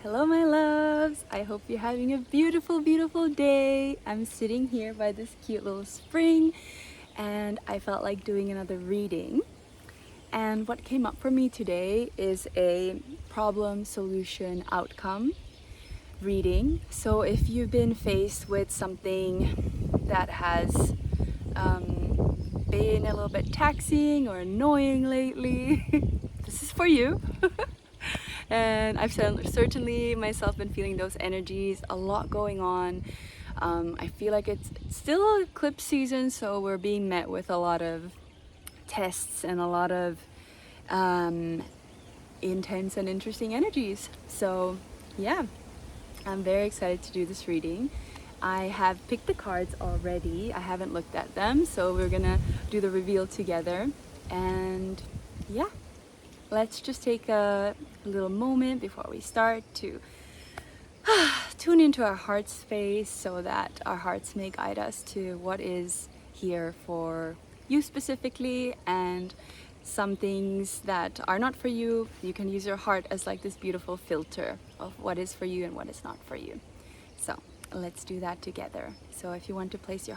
Hello my loves, I hope you're having a beautiful day. I'm sitting here by this cute little spring and I felt like doing another reading. And what came up for me today is a problem solution outcome reading. So if you've been faced with something that has been a little bit taxing or annoying lately, this is for you. And I've certainly myself been feeling those energies, a lot going on. I feel like it's still eclipse season, so we're being met with a lot of tests and a lot of intense and interesting energies. So yeah, I'm very excited to do this reading. I have picked the cards already. I haven't looked at them, so we're gonna do the reveal together. And yeah, let's just take a little moment before we start to tune into our heart space so that our hearts may guide us to what is here for you specifically, and some things that are not for you, you can use your heart as like this beautiful filter of what is for you and what is not for you. So let's do that together. So if you want to place your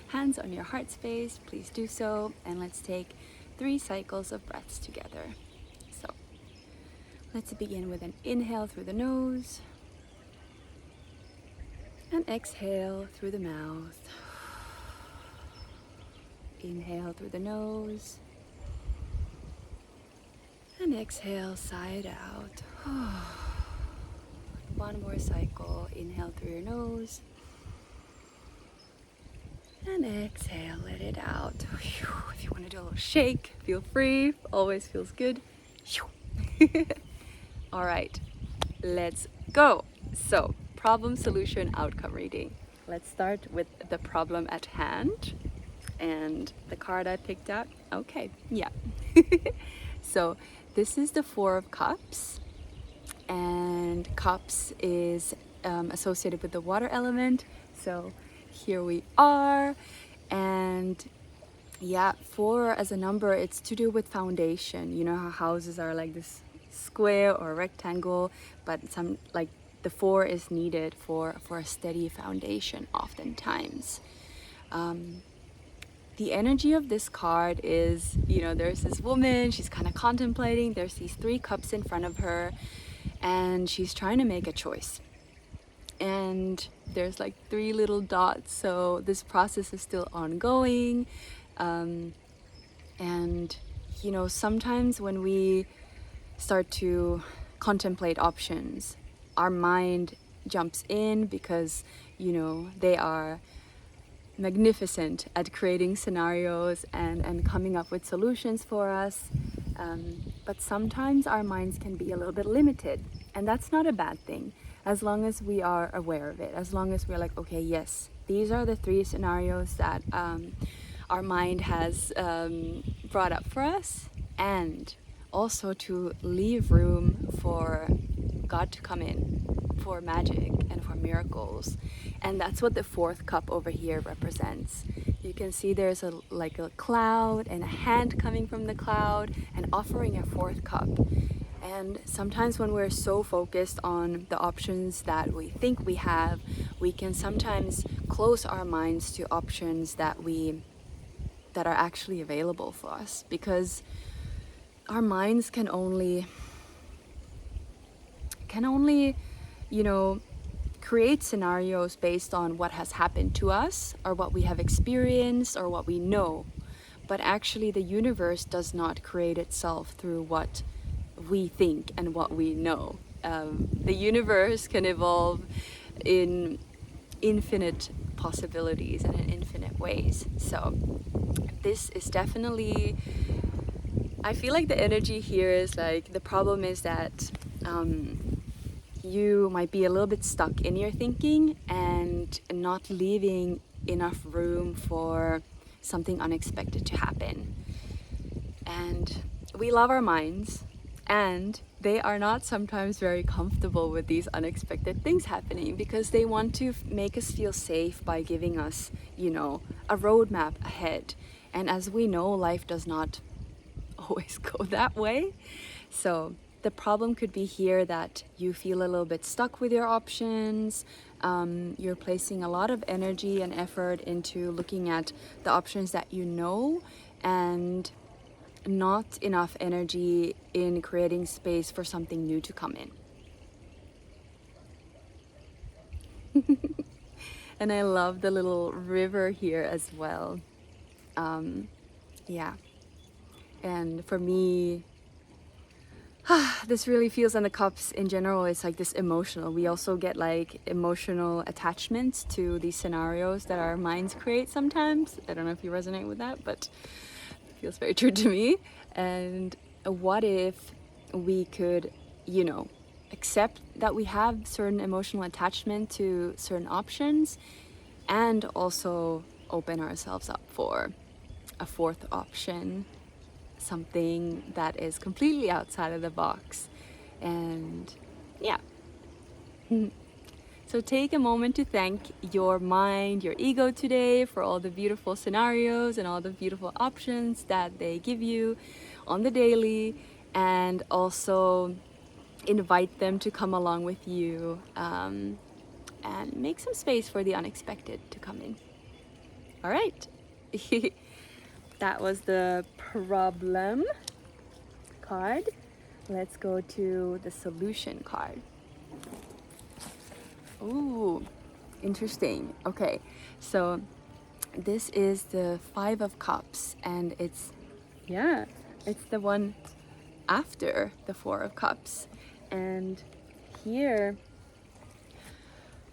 hands on your heart space, please do so, and let's take 3 cycles of breaths together. So let's begin with an inhale through the nose and exhale through the mouth. Inhale through the nose and exhale side out. One more cycle. Inhale through your nose and exhale, let it out. If you want to do a little shake, feel free. Always feels good. All right, let's go. So, problem solution outcome reading. Let's start with the problem at hand. And the card I picked up, okay, yeah. So this is the 4 of Cups, and Cups is associated with the water element. So here we are, and yeah, 4 as a number, it's to do with foundation. You know how houses are like this square or rectangle, but some like the 4 is needed for a steady foundation oftentimes. The energy of this card is, there's this woman, she's kind of contemplating, there's these 3 cups in front of her, and she's trying to make a choice. And there's like 3 little dots, so this process is still ongoing. And, sometimes when we start to contemplate options, our mind jumps in because, they are magnificent at creating scenarios and coming up with solutions for us, but sometimes our minds can be a little bit limited, and that's not a bad thing as long as we are aware of it, as long as we're like, okay, yes, these are the 3 scenarios that our mind has brought up for us, and also to leave room for God to come in, for magic and for miracles. And that's what the 4th cup over here represents. You can see there's a cloud and a hand coming from the cloud and offering a 4th cup. And sometimes when we're so focused on the options that we think we have, we can sometimes close our minds to options that are actually available for us, because our minds can only create scenarios based on what has happened to us or what we have experienced or what we know. But actually the universe does not create itself through what we think and what we know. The universe can evolve in infinite possibilities and in infinite ways. So this is definitely, I feel like the energy here is like, the problem is that you might be a little bit stuck in your thinking and not leaving enough room for something unexpected to happen. And we love our minds, and they are not sometimes very comfortable with these unexpected things happening, because they want to make us feel safe by giving us, a roadmap ahead. And as we know, life does not always go that way. So the problem could be here that you feel a little bit stuck with your options. You're placing a lot of energy and effort into looking at the options that you know, and not enough energy in creating space for something new to come in. And I love the little river here as well. Yeah. And for me, this really feels, and the cups in general, it's like this emotional. We also get like emotional attachments to these scenarios that our minds create sometimes. I don't know if you resonate with that, but it feels very true to me. And what if we could, you know, accept that we have certain emotional attachment to certain options, and also open ourselves up for a fourth option, something that is completely outside of the box. And yeah. So take a moment to thank your mind, your ego today for all the beautiful scenarios and all the beautiful options that they give you on the daily, and also invite them to come along with you, and make some space for the unexpected to come in. All right. That was the problem card. Let's go to the solution card. Ooh, interesting. Okay, so this is the Five of Cups, and it's the one after the Four of Cups. And here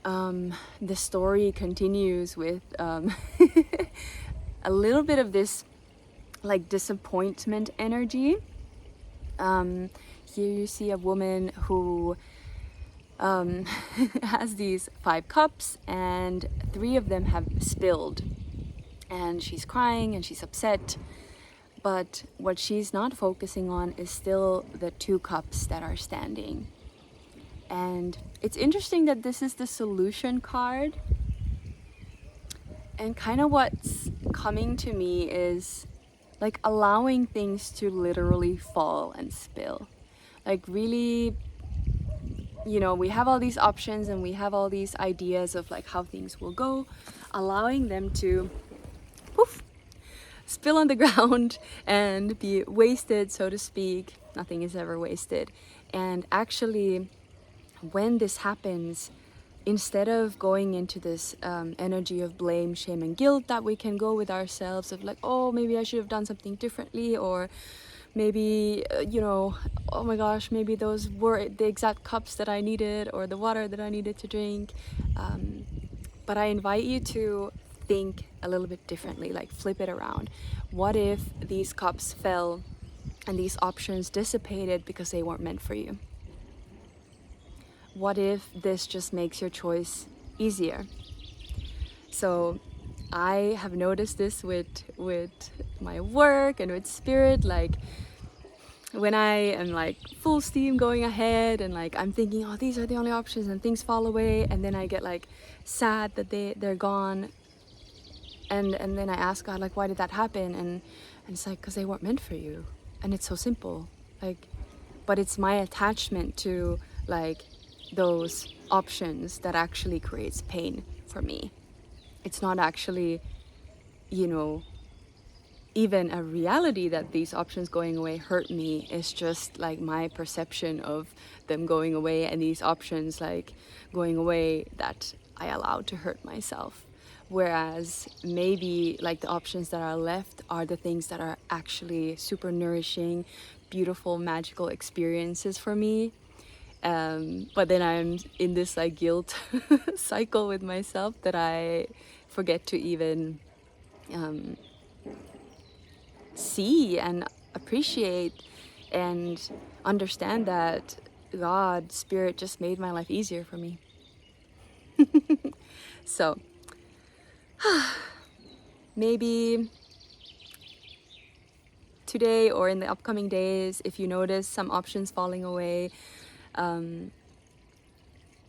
the story continues with a little bit of this like disappointment energy. Here you see a woman who has these 5 cups, and 3 of them have spilled, and she's crying and she's upset. But what she's not focusing on is still the 2 cups that are standing. And it's interesting that this is the solution card. And kind of what's coming to me is like allowing things to literally fall and spill. Like really, you know, we have all these options and we have all these ideas of like how things will go, allowing them to poof, spill on the ground and be wasted, so to speak. Nothing is ever wasted. And actually, when this happens, instead of going into this energy of blame, shame, and guilt that we can go with ourselves of like, oh, maybe I should have done something differently, or maybe, you know, oh my gosh, maybe those were the exact cups that I needed or the water that I needed to drink. But I invite you to think a little bit differently, like flip it around. What if these cups fell and these options dissipated because they weren't meant for you? What if this just makes your choice easier? So I have noticed this with my work and with spirit, like when I am like full steam going ahead and like I'm thinking, oh, these are the only options, and things fall away, and then I get like sad that they're gone, and then I ask God, like, why did that happen? And it's like, because they weren't meant for you. And it's so simple, like, but it's my attachment to like those options that actually creates pain for me. It's not actually, you know, even a reality that these options going away hurt me. It's just like my perception of them going away and these options like going away that I allowed to hurt myself. Whereas maybe like the options that are left are the things that are actually super nourishing, beautiful, magical experiences for me. But then I'm in this like guilt cycle with myself that I forget to even see and appreciate and understand that God, Spirit just made my life easier for me. So maybe today or in the upcoming days, if you notice some options falling away,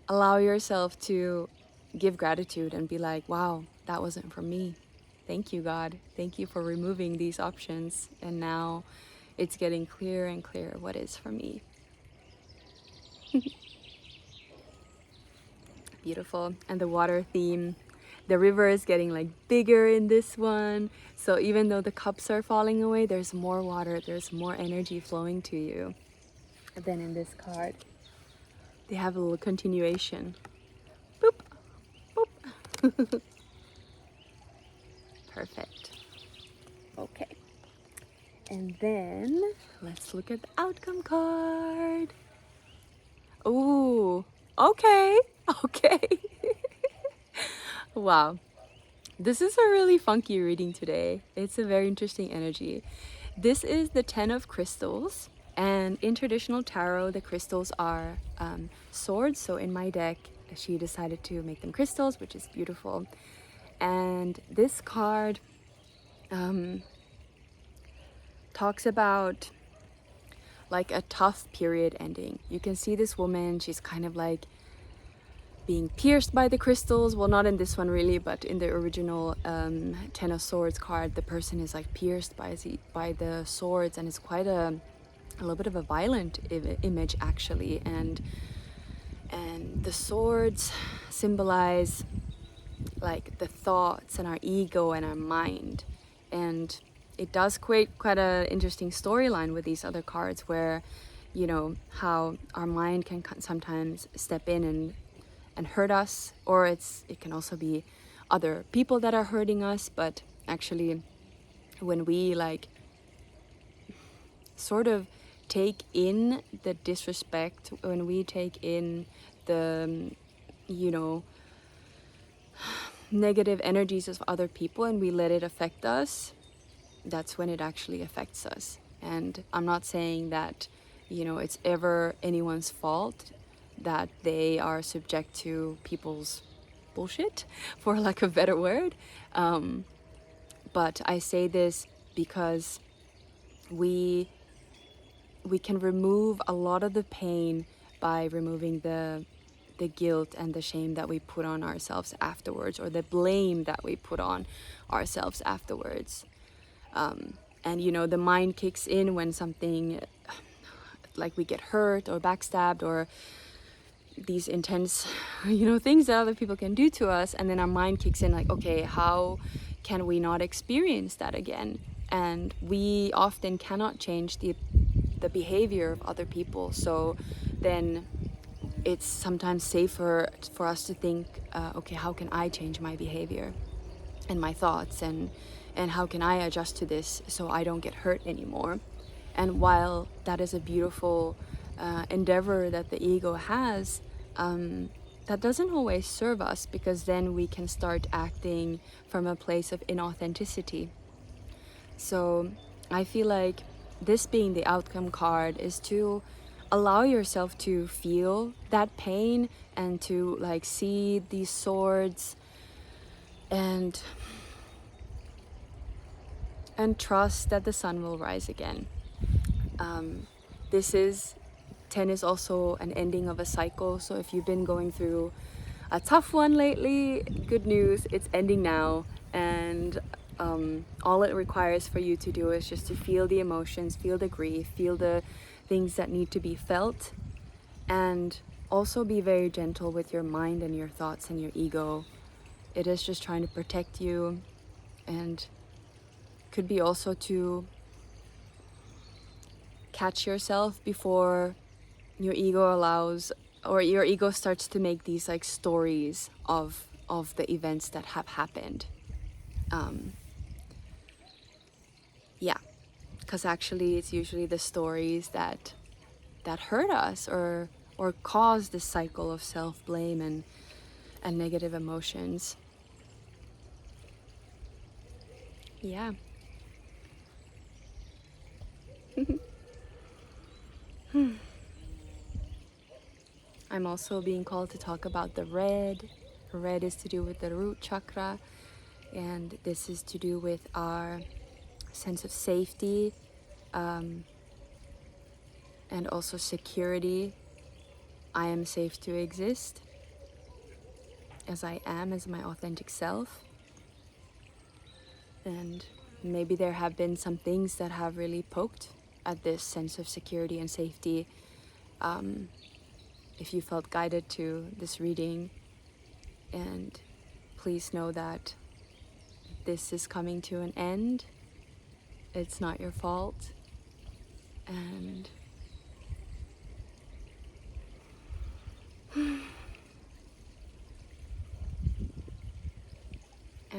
allow yourself to give gratitude and be like, wow, that wasn't for me. Thank you, God. Thank you for removing these options. And now it's getting clearer and clearer what is for me. Beautiful. And the water theme. The river is getting like bigger in this one. So even though the cups are falling away, there's more water, there's more energy flowing to you than in this card. They have a little continuation. Boop, boop. Perfect. Okay. And then let's look at the outcome card. Ooh, okay, okay. Wow. This is a really funky reading today. It's a very interesting energy. This is the 10 of crystals, and in traditional tarot, the crystals are swords. So in my deck, she decided to make them crystals, which is beautiful. And this card talks about like a tough period ending. You can see this woman, she's kind of like being pierced by the crystals. Well, not in this one really, but in the original 10 of Swords card, the person is like pierced by the swords, and it's quite a little bit of a violent image actually. And the swords symbolize like the thoughts and our ego and our mind. And it does create quite an interesting storyline with these other cards where, you know, how our mind can sometimes step in and hurt us, or it can also be other people that are hurting us. But actually, when we like sort of take in the disrespect, when we take in the, you know, negative energies of other people and we let it affect us, that's when it actually affects us. And I'm not saying that, you know, it's ever anyone's fault that they are subject to people's bullshit, for lack of a better word. But I say this because we can remove a lot of the pain by removing the guilt and the shame that we put on ourselves afterwards, or the blame that we put on ourselves afterwards. And you know, the mind kicks in when something like we get hurt or backstabbed or these intense, you know, things that other people can do to us, and then our mind kicks in like, okay, how can we not experience that again? And we often cannot change the behavior of other people. So then it's sometimes safer for us to think, okay, how can I change my behavior and my thoughts, and how can I adjust to this so I don't get hurt anymore? And while that is a beautiful endeavor that the ego has, that doesn't always serve us, because then we can start acting from a place of inauthenticity. So I feel like this being the outcome card is to allow yourself to feel that pain and to like see these swords and trust that the sun will rise again. This is 10 is also an ending of a cycle. So if you've been going through a tough one lately, good news, it's ending now. And all it requires for you to do is just to feel the emotions, feel the grief, feel the things that need to be felt, and also be very gentle with your mind and your thoughts and your ego. It is just trying to protect you, and could be also to catch yourself before your ego allows, or your ego starts to make these like stories of the events that have happened. Yeah, because actually it's usually the stories that hurt us or cause this cycle of self-blame and negative emotions. Yeah. I'm also being called to talk about the red. Red is to do with the root chakra, and this is to do with our sense of safety, and also security. I am safe to exist as I am, as my authentic self. And maybe there have been some things that have really poked at this sense of security and safety, if you felt guided to this reading. And please know that this is coming to an end. It's not your fault. And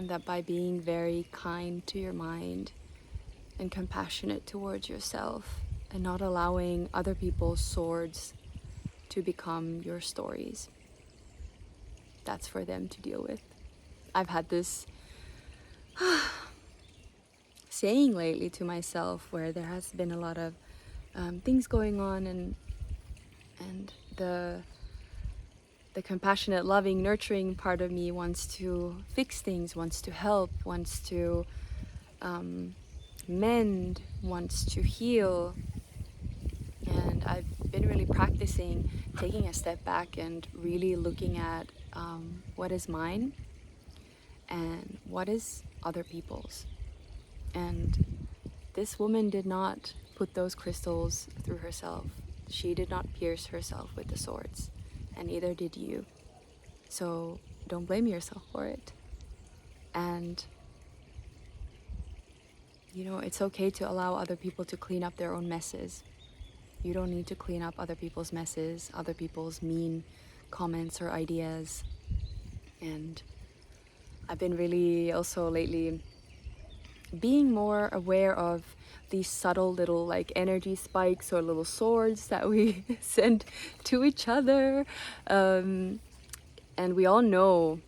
that by being very kind to your mind and compassionate towards yourself and not allowing other people's swords to become your stories, that's for them to deal with. I've had this saying lately to myself where there has been a lot of things going on, and the compassionate, loving, nurturing part of me wants to fix things, wants to help, wants to mend, wants to heal. And I've been really practicing taking a step back and really looking at what is mine and what is other people's. And this woman did not put those crystals through herself. She did not pierce herself with the swords, and neither did you. So don't blame yourself for it. And you know, it's okay to allow other people to clean up their own messes. You don't need to clean up other people's messes, other people's mean comments or ideas. And I've been really also lately being more aware of these subtle little like energy spikes or little swords that we send to each other. And we all know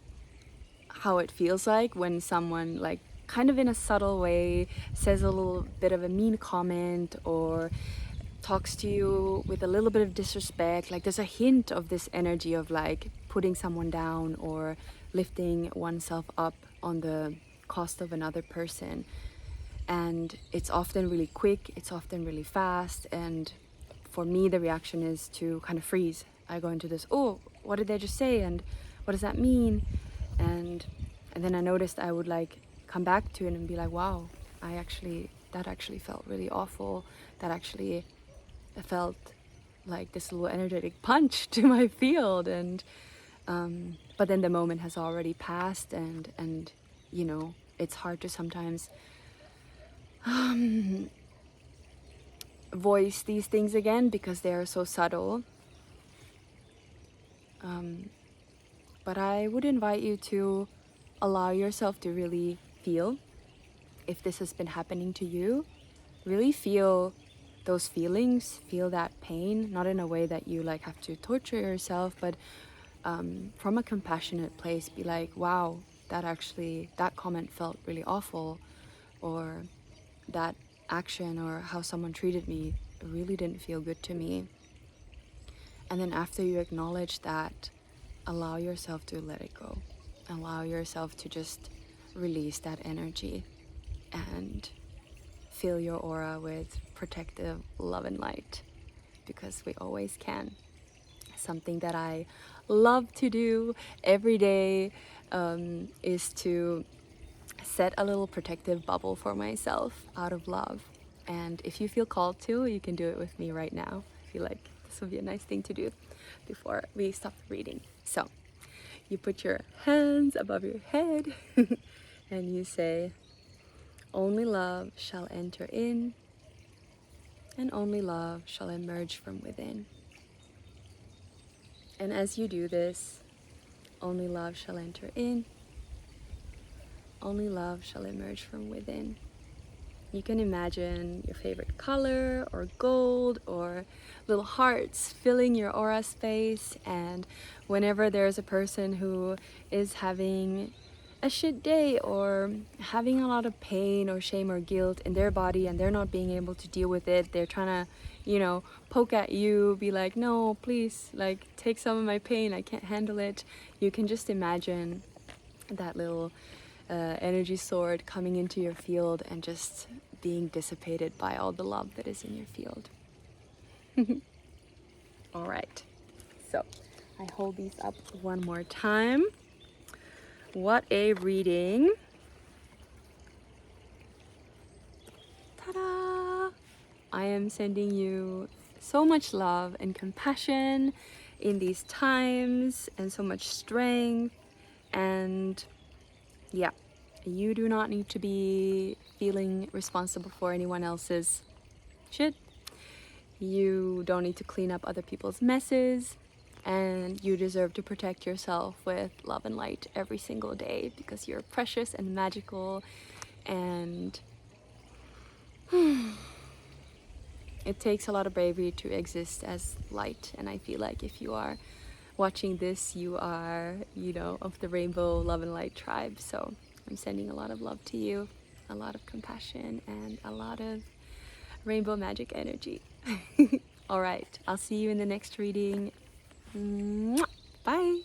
how it feels like when someone like kind of in a subtle way says a little bit of a mean comment or talks to you with a little bit of disrespect. Like there's a hint of this energy of like putting someone down or lifting oneself up on the cost of another person. And it's often really quick, it's often really fast, and for me the reaction is to kind of freeze. I go into this, oh, what did they just say, and what does that mean? And then I noticed I would like come back to it and be like, wow, that actually felt really awful. That actually felt like this little energetic punch to my field. And but then the moment has already passed, and you know, it's hard to sometimes voice these things again because they are so subtle. But I would invite you to allow yourself to really feel if this has been happening to you. Really feel those feelings, feel that pain, not in a way that you like have to torture yourself, but from a compassionate place. Be like, wow, that comment felt really awful, or that action or how someone treated me really didn't feel good to me. And then after you acknowledge that, allow yourself to let it go. Allow yourself to just release that energy and fill your aura with protective love and light, because we always can. Something that I love to do every day is to set a little protective bubble for myself out of love. And if you feel called to, you can do it with me right now. I feel like this would be a nice thing to do before we stop reading. So you put your hands above your head and you say, only love shall enter in, and only love shall emerge from within. And as you do this, only love shall enter in, only love shall emerge from within. You can imagine your favorite color or gold or little hearts filling your aura space, and whenever there's a person who is having a shit day or having a lot of pain or shame or guilt in their body and they're not being able to deal with it, they're trying to, you know, poke at you, be like, no, please, like, take some of my pain, I can't handle it. You can just imagine that little energy sword coming into your field and just being dissipated by all the love that is in your field. All right, so I hold these up one more time. What a reading. Ta-da! I am sending you so much love and compassion in these times, and so much strength. And yeah, you do not need to be feeling responsible for anyone else's shit. You don't need to clean up other people's messes, and you deserve to protect yourself with love and light every single day, because you're precious and magical. And it takes a lot of bravery to exist as light, and I feel like if you are watching this, you are, you know, of the rainbow love and light tribe. So I'm sending a lot of love to you, a lot of compassion, and a lot of rainbow magic energy. All right, I'll see you in the next reading. Mwah! Bye.